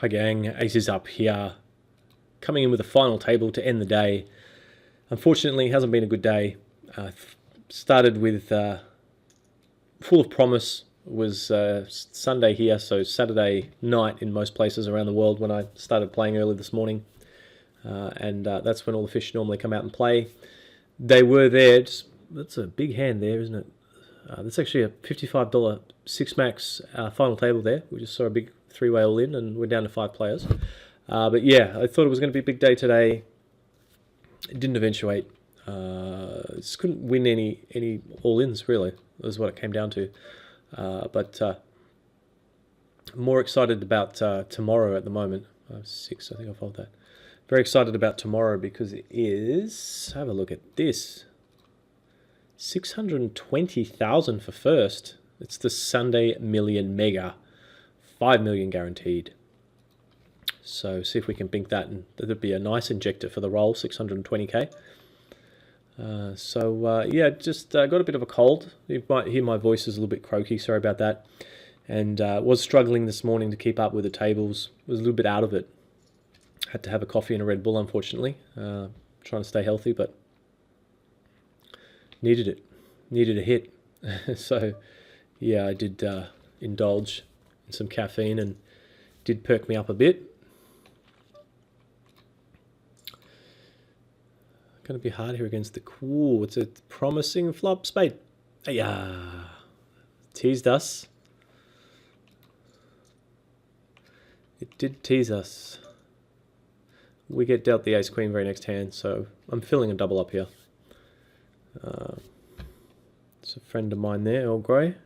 Hi gang, Acesup here, coming in with a final table to end the day. Unfortunately, it hasn't been a good day. Started with full of promise. It was Sunday here, so Saturday night in most places around the world when I started playing early this morning. And that's when all the fish normally come out and play. They were there. That's a big hand there, isn't it? That's actually a $55 six max final table there. We just saw a big three-way all in, and we're down to 5 players. But yeah, I thought it was going to be a big day today. It didn't eventuate. Just couldn't win any all-ins, really. Was what it came down to. But more excited about tomorrow at the moment. 6, I think I'll fold that. Very excited about tomorrow because it is, have a look at this, 620,000 for first. It's the Sunday Million Mega, 5 million guaranteed. So see if we can bink that, and that'd be a nice injector for the roll, 620k. Yeah, just got a bit of a cold. You might hear my voice is a little bit croaky, sorry about that. And was struggling this morning to keep up with the tables, was a little bit out of it. Had to have a coffee and a Red Bull, unfortunately. Trying to stay healthy, but needed it. Needed a hit. So yeah, I did indulge in some caffeine and did perk me up a bit. Going to be hard here against the cool. It's a promising flop spade. Yeah, teased us. It did tease us. We get dealt the ace queen very next hand, so I'm filling a double up here. It's a friend of mine there, Earl Grey.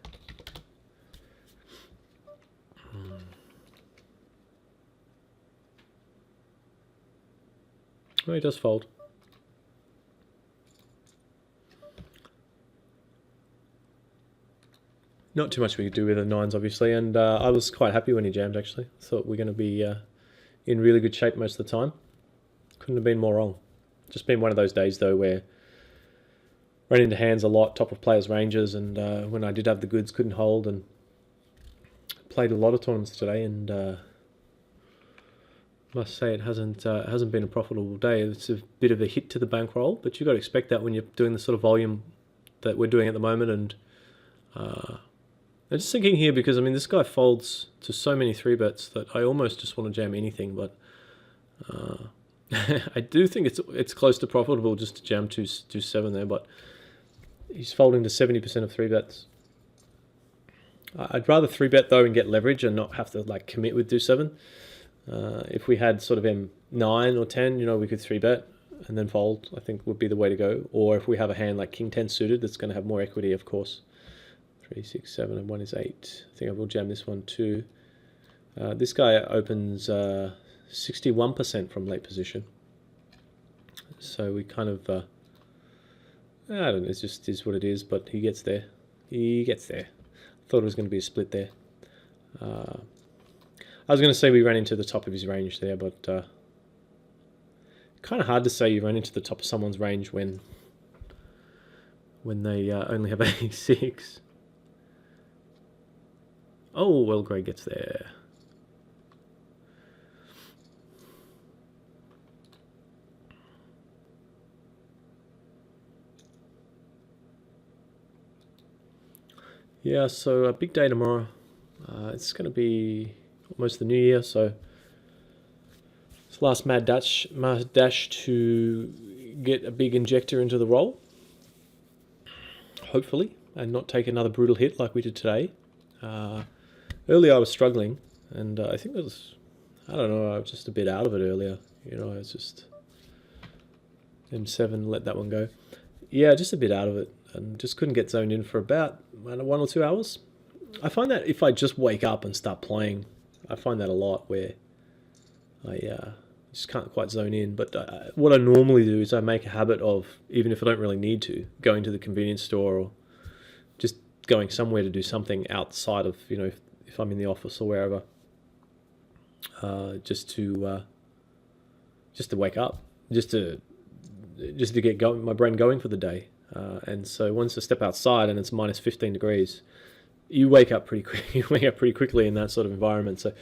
Oh, he does fold. Not too much we could do with the 9s, obviously, and I was quite happy when he jammed, actually. Thought we're going to be in really good shape most of the time. Couldn't have been more wrong. Just been one of those days, though, where ran into hands a lot, top of players' ranges, and when I did have the goods, couldn't hold, and played a lot of tournaments today, and must say it hasn't been a profitable day. It's a bit of a hit to the bankroll, but you've got to expect that when you're doing the sort of volume that we're doing at the moment. And I'm just thinking here because, I mean, this guy folds to so many 3-bets that I almost just want to jam anything, but I do think it's close to profitable just to jam 2-7 there, but he's folding to 70% of 3-bets. I'd rather 3-bet though and get leverage and not have to like commit with 2-7. If we had sort of M9 or 10, you know, we could 3-bet and then fold, I think would be the way to go. Or if we have a hand like King 10 suited, that's going to have more equity, of course. 3, 6, 7, and 1 is 8. I think I will jam this one too. This guy opens 61% from late position. So we kind of, I don't know, it just is what it is, but he gets there. He gets there. Thought it was going to be a split there. I was going to say we ran into the top of his range there, but kind of hard to say you run into the top of someone's range when they only have a6. Oh, well, Grey gets there. Yeah, so a big day tomorrow. It's going to be almost the new year, so it's last mad dash to get a big injector into the roll, hopefully, and not take another brutal hit like we did today. Earlier I was struggling, and I think it was, I don't know, I was just a bit out of it earlier. You know, it's just M7, let that one go. Yeah, just a bit out of it, and just couldn't get zoned in for about 1 or 2 hours. I find that if I just wake up and start playing, I find that a lot where I just can't quite zone in. But what I normally do is I make a habit of, even if I don't really need to, going to the convenience store or just going somewhere to do something outside of, you know, if I'm in the office or wherever, just to wake up, just to get my brain going for the day. And so once I step outside and it's minus 15 degrees, you wake up pretty quick. You wake up pretty quickly in that sort of environment. So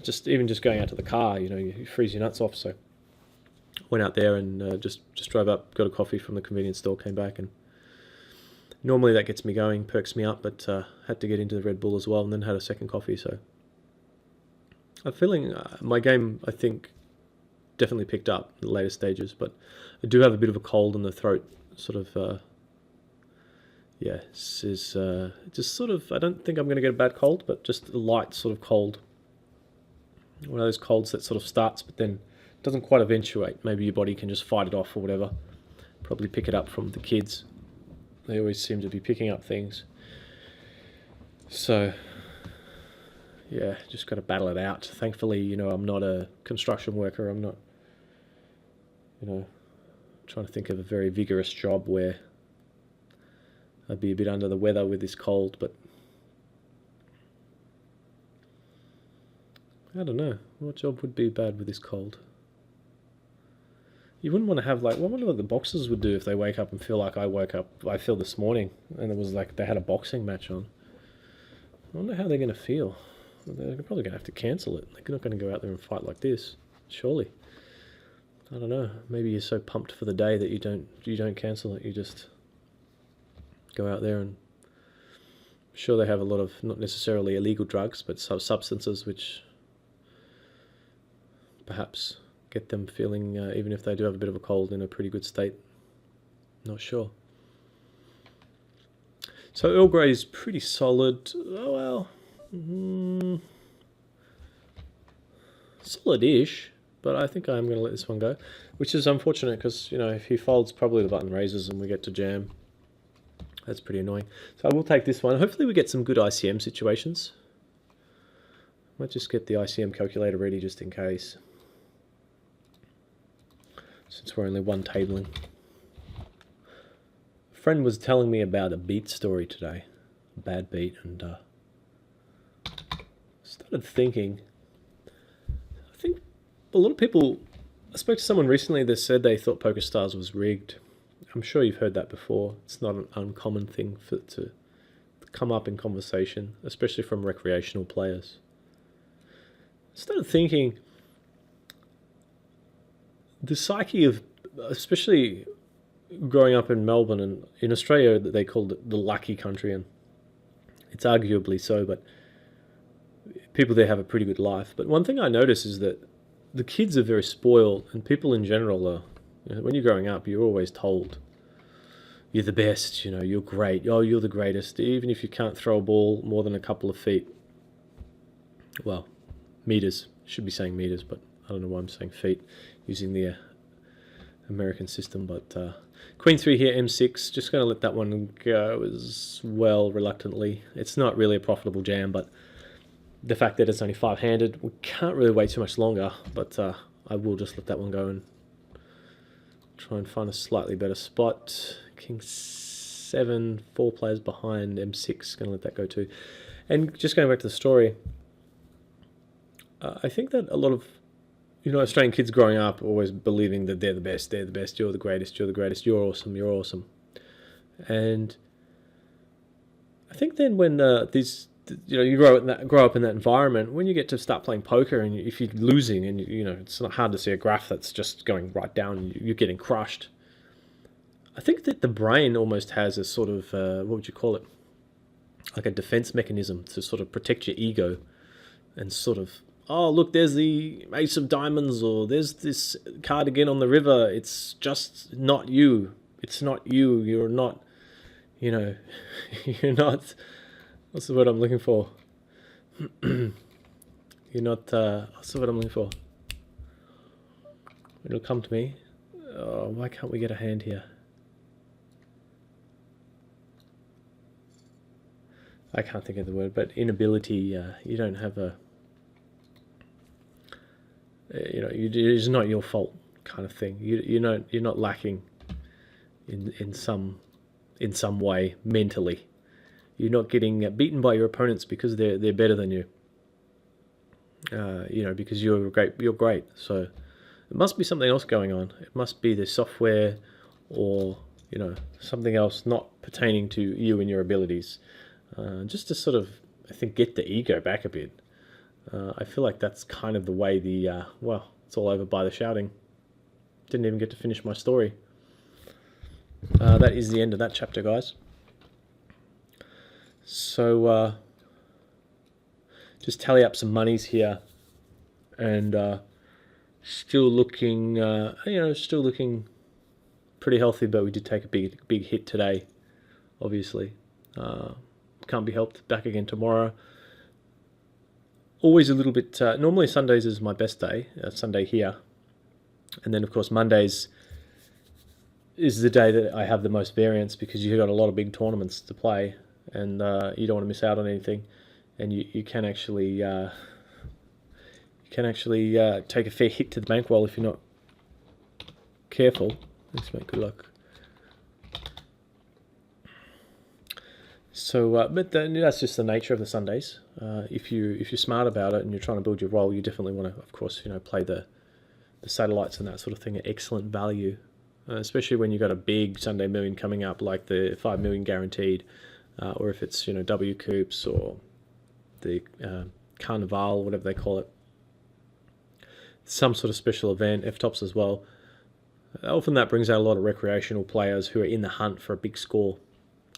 just going out to the car, you freeze your nuts off. So went out there and just drove up, got a coffee from the convenience store, came back, and normally that gets me going, perks me up, but had to get into the Red Bull as well, and then had a second coffee. So I'm feeling my game, I think, definitely picked up in the later stages, but I do have a bit of a cold in the throat, sort of. This is just sort of, I don't think I'm going to get a bad cold, but just a light sort of cold. One of those colds that sort of starts, but then doesn't quite eventuate. Maybe your body can just fight it off or whatever. Probably pick it up from the kids. They always seem to be picking up things. So, yeah, just got to battle it out. Thankfully, I'm not a construction worker. I'm not, trying to think of a very vigorous job where I'd be a bit under the weather with this cold, but I don't know. What job would be bad with this cold? You wouldn't want to have, I wonder what the boxers would do if they wake up and feel like I feel this morning, and it was like they had a boxing match on. I wonder how they're going to feel. They're probably going to have to cancel it. They're not going to go out there and fight like this, surely. I don't know. Maybe you're so pumped for the day that you don't cancel it. You just go out there, and I'm sure they have a lot of, not necessarily illegal drugs, but some substances which perhaps get them feeling, even if they do have a bit of a cold, in a pretty good state. Not sure. So Earl Grey is pretty solid. Oh well, solid-ish, but I think I'm going to let this one go, which is unfortunate because, if he folds, probably the button raises and we get to jam. That's pretty annoying. So I will take this one. Hopefully we get some good ICM situations. Might just get the ICM calculator ready just in case, since we're only one tabling. A friend was telling me about a beat story today, a bad beat, and started thinking, I think a lot of people, I spoke to someone recently that said they thought PokerStars was rigged. I'm sure you've heard that before. It's not an uncommon thing for it to come up in conversation, especially from recreational players. I started thinking, the psyche of, especially growing up in Melbourne and in Australia, that they called it the lucky country, and it's arguably so, but people there have a pretty good life. But one thing I notice is that the kids are very spoiled, and people in general are, when you're growing up, you're always told you're the best, you're great, you're the greatest, even if you can't throw a ball more than a couple of feet. Well, meters, should be saying meters, but I don't know why I'm saying feet, using the American system. But Queen 3 here, M6, just going to let that one go as well, reluctantly. It's not really a profitable jam, but the fact that it's only 5-handed, we can't really wait too much longer, but I will just let that one go and try and find a slightly better spot. King 7, 4 players behind, M6, going to let that go too. And just going back to the story, I think that a lot of, Australian kids growing up always believing that they're the best, you're the greatest, you're awesome. And I think then when you grow up in that environment, when you get to start playing poker, and if you're losing, and it's not hard to see a graph that's just going right down, you're getting crushed. I think that the brain almost has a sort of what would you call it, like a defense mechanism to sort of protect your ego, and sort of, oh look, there's the Ace of Diamonds, or there's this card again on the river. It's just not you. It's not you. You're not. You're not. What's the word I'm looking for? You're not, what's the word I'm looking for? It'll come to me. Oh, why can't we get a hand here? I can't think of the word, but inability, you don't have a, it's not your fault kind of thing. You're not lacking in some way mentally. You're not getting beaten by your opponents because they're better than you. Because you're great. So it must be something else going on. It must be the software, or something else not pertaining to you and your abilities. Just to sort of, I think, get the ego back a bit. I feel like that's kind of the way the, well, it's all over by the shouting. Didn't even get to finish my story. That is the end of that chapter, guys. So, just tally up some monies here, and still looking, still looking pretty healthy, but we did take a big hit today, obviously. Can't be helped. Back again tomorrow. Always a little bit, normally Sundays is my best day, Sunday here. And then, of course, Mondays is the day that I have the most variance because you've got a lot of big tournaments to play, and you don't want to miss out on anything. And you can actually take a fair hit to the bankroll if you're not careful. Thanks, mate. Good luck. So, but that's just the nature of the Sundays. If you're smart about it and you're trying to build your roll, you definitely want to, of course, play the satellites and that sort of thing at excellent value, especially when you've got a big Sunday million coming up, like the 5 million guaranteed, or if it's W Coops or the Carnival, whatever they call it, some sort of special event, F-tops as well. Often that brings out a lot of recreational players who are in the hunt for a big score,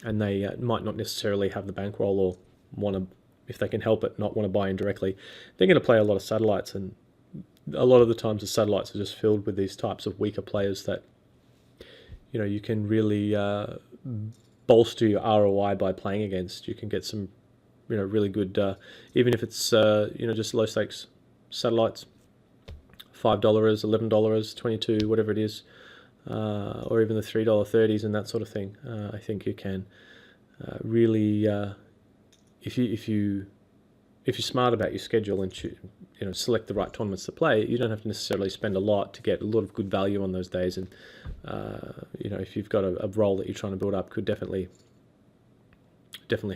and they might not necessarily have the bankroll or want to, if they can help it, not want to buy in directly. They're going to play a lot of satellites, and a lot of the times the satellites are just filled with these types of weaker players that you can really bolster your ROI by playing against. You can get some really good, even if it's just low stakes satellites, $5, $11, $22, whatever it is, or even the $3.30s and that sort of thing. I think you can really, if you're smart about your schedule and select the right tournaments to play, you don't have to necessarily spend a lot to get a lot of good value on those days. And if you've got a role that you're trying to build up, could definitely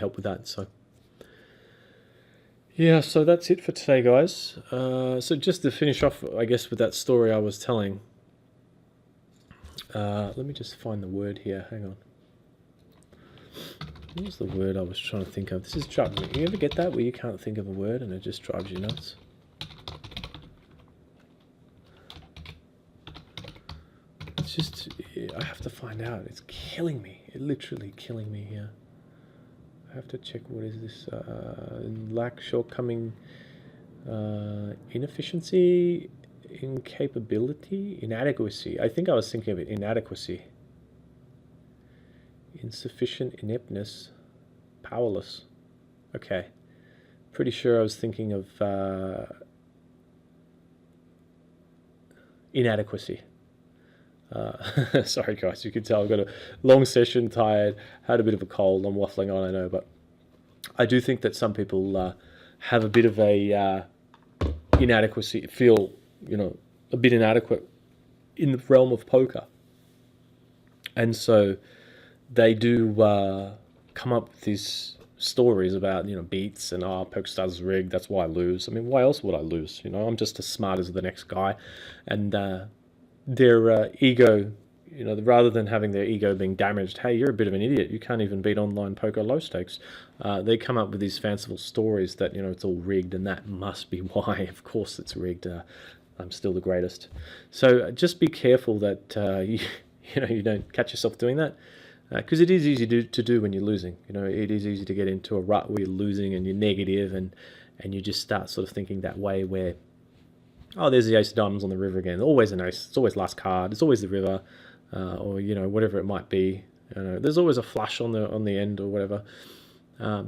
help with that. So yeah, so that's it for today, guys. So just to finish off, I guess, with that story I was telling. Let me just find the word here. Hang on. What was the word I was trying to think of? This is driving me. You ever get that where you can't think of a word and it just drives you nuts? It's just, I have to find out. It's killing me. It's literally killing me here. I have to check, what is this? Lack, shortcoming, inefficiency, incapability, inadequacy. I think I was thinking of it, inadequacy. Insufficient, ineptness, powerless. Okay. Pretty sure I was thinking of inadequacy. Sorry guys, you can tell I've got a long session, tired, had a bit of a cold, I'm waffling on, I know, but I do think that some people have a bit of a inadequacy, feel, a bit inadequate in the realm of poker. And so they do come up with these stories about, beats and, PokerStars is rigged, that's why I lose. I mean, why else would I lose? I'm just as smart as the next guy. And their ego, rather than having their ego being damaged, hey, you're a bit of an idiot, you can't even beat online poker low stakes, they come up with these fanciful stories that, it's all rigged, and that must be why. Of course it's rigged. I'm still the greatest. So just be careful that you don't catch yourself doing that, because it is easy to do when you're losing. It is easy to get into a rut where you're losing and you're negative, and you just start sort of thinking that way where, oh, there's the ace of diamonds on the river again. Always an ace. It's always last card. It's always the river, or whatever it might be. There's always a flush on the end or whatever.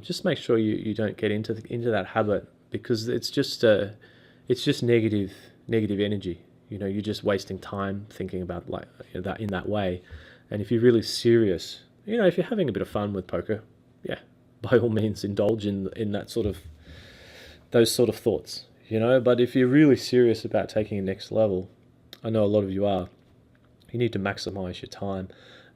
Just make sure you don't get into that habit, because it's just negative energy. You're just wasting time thinking about that in that way. And if you're really serious, if you're having a bit of fun with poker, yeah, by all means indulge in that those sort of thoughts. But if you're really serious about taking it next level, I know a lot of you are, you need to maximize your time,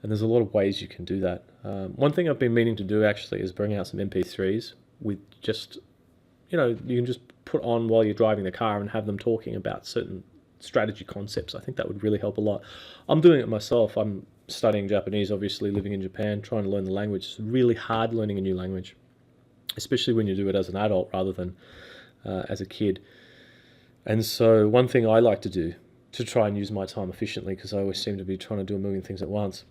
and there's a lot of ways you can do that. One thing I've been meaning to do actually is bring out some MP3s with just, you can just put on while you're driving the car and have them talking about certain strategy concepts. I think that would really help a lot. I'm doing it myself. I'm studying Japanese, obviously, living in Japan, trying to learn the language. It's really hard learning a new language, especially when you do it as an adult rather than as a kid. And so one thing I like to do to try and use my time efficiently, because I always seem to be trying to do a million things at once,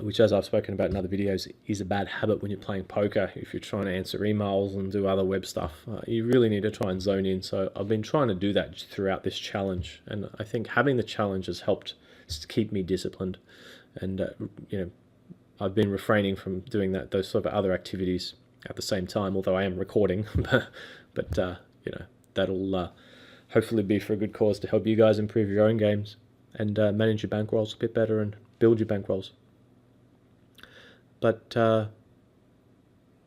which, as I've spoken about in other videos, is a bad habit when you're playing poker. If you're trying to answer emails and do other web stuff, you really need to try and zone in. So I've been trying to do that throughout this challenge, and I think having the challenge has helped to keep me disciplined. And I've been refraining from doing those sort of other activities at the same time, although I am recording. but that'll hopefully be for a good cause to help you guys improve your own games and manage your bankrolls a bit better and build your bankrolls. But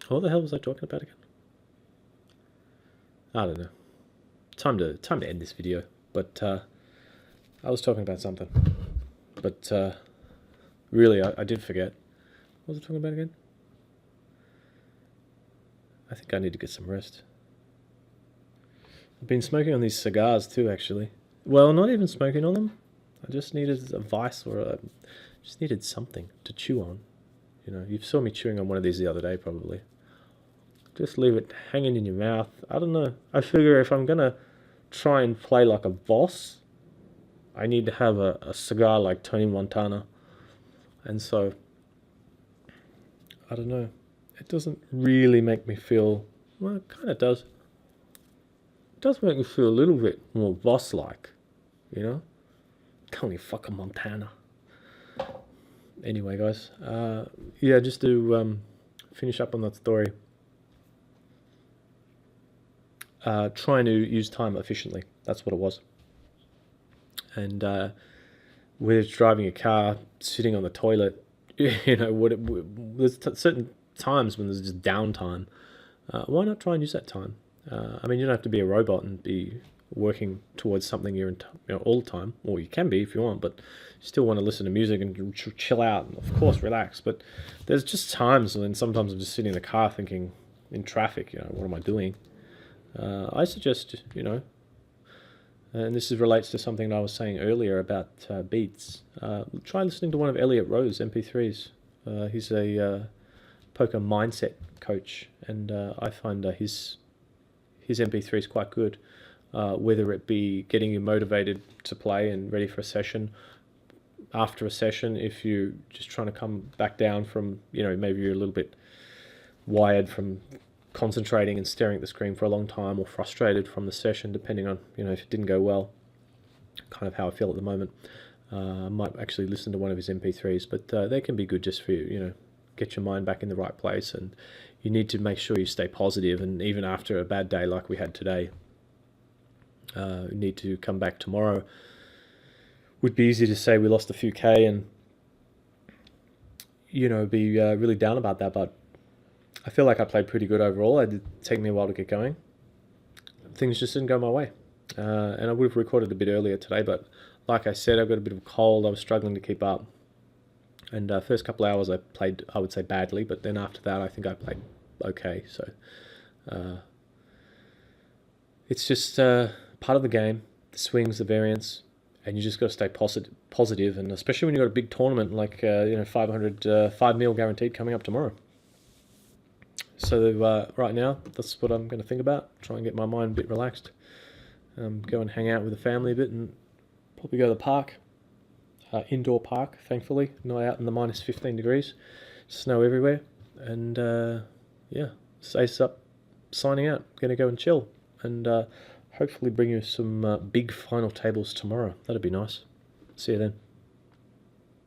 what the hell was I talking about again? I don't know. Time to end this video. But I was talking about something. But really, I did forget. What was I talking about again? I think I need to get some rest. I've been smoking on these cigars too, actually. Well, not even smoking on them. I just needed a vice, or just needed something to chew on. You saw me chewing on one of these the other day, probably. Just leave it hanging in your mouth. I don't know. I figure if I'm going to try and play like a boss, I need to have a cigar like Tony Montana. And so, I don't know. It doesn't really make me feel... Well, it kind of does. It does make me feel a little bit more boss-like, Tony fucking Montana. Anyway, guys, just to finish up on that story, trying to use time efficiently. That's what it was. And whether it's driving a car, sitting on the toilet, there's certain times when there's just downtime. Why not try and use that time? You don't have to be a robot and be working towards something all the time, or you can be if you want, but you still want to listen to music and chill out and, of course, relax. But there's just times when sometimes I'm just sitting in the car thinking, in traffic, what am I doing? I suggest, and this relates to something that I was saying earlier about beats. Try listening to one of Elliot Rowe's MP3s. He's a poker mindset coach, and I find his MP3 is quite good. Whether it be getting you motivated to play and ready for a session, after a session, if you're just trying to come back down from, maybe you're a little bit wired from concentrating and staring at the screen for a long time, or frustrated from the session, depending on, if it didn't go well, kind of how I feel at the moment. I might actually listen to one of his MP3s, but they can be good just for you, get your mind back in the right place, and you need to make sure you stay positive, and even after a bad day like we had today, need to come back tomorrow. Would be easy to say we lost a few K and be really down about that, but I feel like I played pretty good overall. It did take me a while to get going. Things just didn't go my way, and I would have recorded a bit earlier today, but like I said, I've got a bit of a cold. I was struggling to keep up, and first couple of hours I played, I would say, badly, but then after that I think I played okay. So it's just part of the game, the swings, the variance, and you just got to stay positive, and especially when you've got a big tournament like 5 mil guaranteed coming up tomorrow. So right now, that's what I'm going to think about. Try and get my mind a bit relaxed. Go and hang out with the family a bit, and probably go to the park, indoor park. Thankfully, not out in the minus 15 degrees, snow everywhere, and Acesup signing out. Going to go and chill, and hopefully bring you some big final tables tomorrow. That'd be nice. See you then.